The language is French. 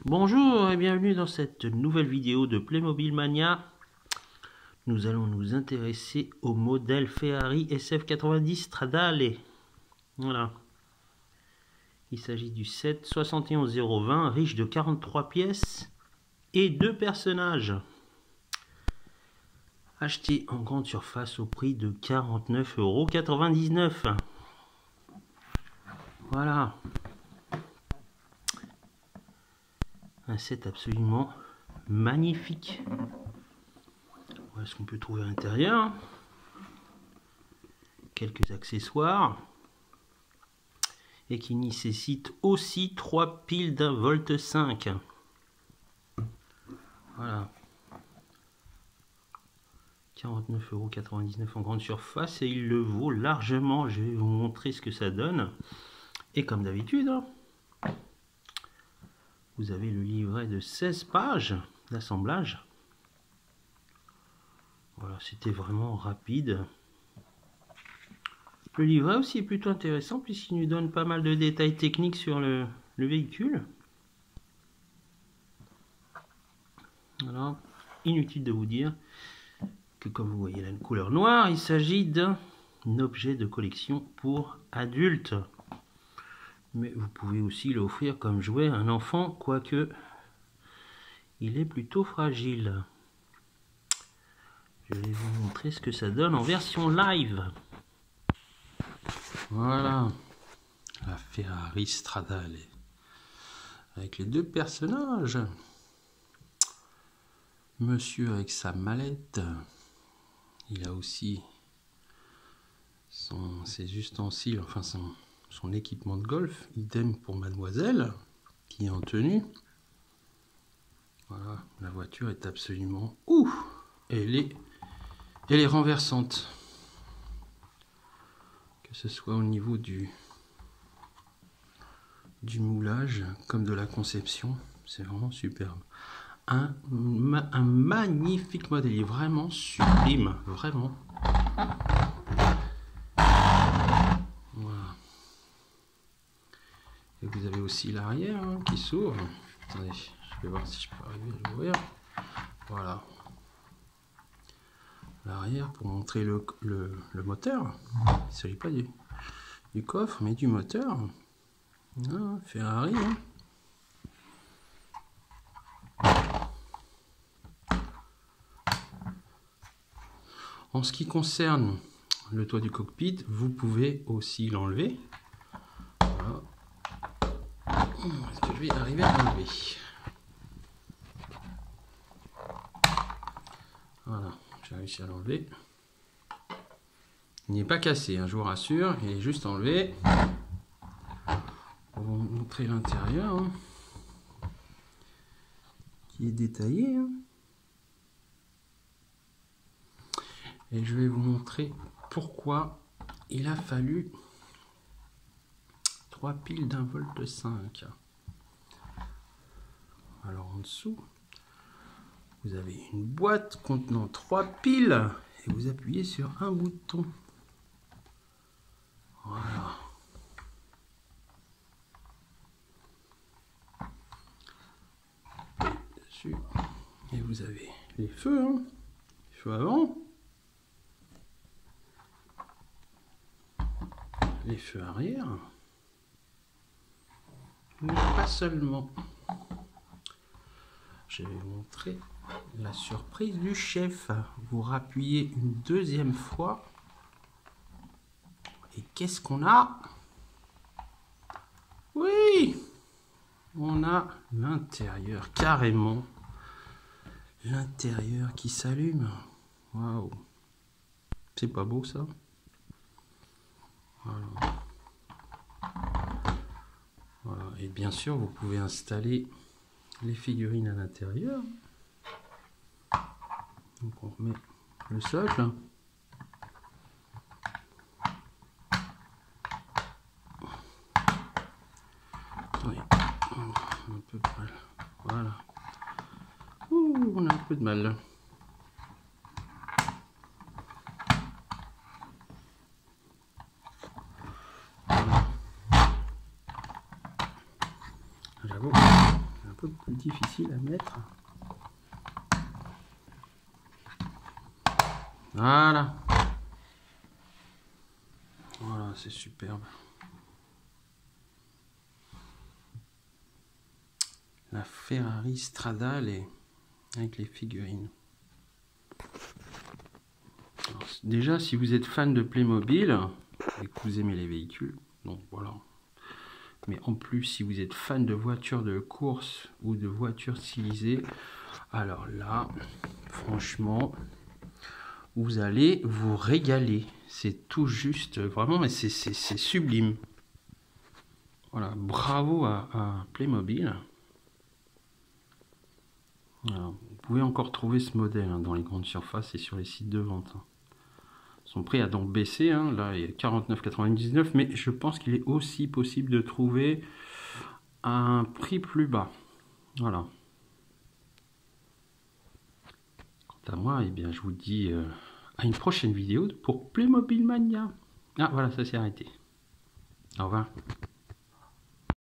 Bonjour et bienvenue dans cette nouvelle vidéo de Playmobil Mania. Nous allons nous intéresser au modèle Ferrari SF90 Stradale. Voilà. Il s'agit du set 71020, riche de 43 pièces et 2 personnages. Acheté en grande surface au prix de 49,99 €. Voilà. Un set absolument magnifique. Voilà ce qu'on peut trouver à l'intérieur. Quelques accessoires. Et qui nécessite aussi 3 piles d'un Volt 5. Voilà. 49,99 € en grande surface et il le vaut largement. Je vais vous montrer ce que ça donne. Et comme d'habitude, vous avez le livret de 16 pages d'assemblage. Voilà, c'était vraiment rapide. Le livret aussi est plutôt intéressant puisqu'il nous donne pas mal de détails techniques sur le véhicule. Alors, inutile de vous dire que comme vous voyez là une couleur noire, il s'agit d'un objet de collection pour adultes. Mais vous pouvez aussi l'offrir comme jouet à un enfant, quoique il est plutôt fragile. Je vais vous montrer ce que ça donne en version live. Voilà, la Ferrari Stradale, avec les 2 personnages. Monsieur avec sa mallette, il a aussi ses ustensiles, enfin son équipement de golf. Idem pour mademoiselle, qui est en tenue. Voilà, la voiture est absolument... Elle est renversante. Que ce soit au niveau du moulage comme de la conception, c'est vraiment superbe. Un magnifique modèle, il est vraiment sublime, vraiment. Voilà. Et vous avez aussi l'arrière qui s'ouvre. Attendez, je vais voir si je peux arriver à l'ouvrir. Voilà. L'arrière pour montrer le moteur. Il ne s'agit pas du coffre, mais du moteur. Ah, Ferrari. En ce qui concerne le toit du cockpit, vous pouvez aussi l'enlever. Voilà. Est-ce que je vais arriver à l'enlever? Voilà, j'ai réussi à l'enlever. Il n'est pas cassé, je vous rassure, il est juste enlevé. On va vous montrer l'intérieur, qui est détaillé. Et je vais vous montrer pourquoi il a fallu 3 piles d'un Volt 5. Alors en dessous, vous avez une boîte contenant 3 piles et vous appuyez sur un bouton. Voilà. Dessus. Et vous avez les feux, les feux avant. Les feux arrière, mais pas seulement. Je vais vous montrer la surprise du chef. Vous rappuyez une deuxième fois et qu'est-ce qu'on a? Oui, on a l'intérieur, carrément l'intérieur qui s'allume. Waouh, c'est pas beau ça? Voilà. Voilà. Et bien sûr, vous pouvez installer les figurines à l'intérieur. Donc on remet le socle. Oui, un peu de mal. Voilà. On a un peu de mal. J'avoue, peu plus difficile à mettre. Voilà. Voilà, c'est superbe. La Ferrari Stradale avec les figurines. Alors, déjà, si vous êtes fan de Playmobil et que vous aimez les véhicules, donc voilà. Mais en plus, si vous êtes fan de voitures de course ou de voitures stylisées, alors là, franchement, vous allez vous régaler. C'est tout juste, vraiment, mais c'est sublime. Voilà, bravo à Playmobil. Alors, vous pouvez encore trouver ce modèle hein, dans les grandes surfaces et sur les sites de vente. Hein. Son prix a donc baissé, hein. Là il est 49,99 €, mais je pense qu'il est aussi possible de trouver un prix plus bas. Voilà. Quant à moi, eh bien, je vous dis à une prochaine vidéo pour Playmobil Mania. Ah voilà, ça s'est arrêté. Au revoir.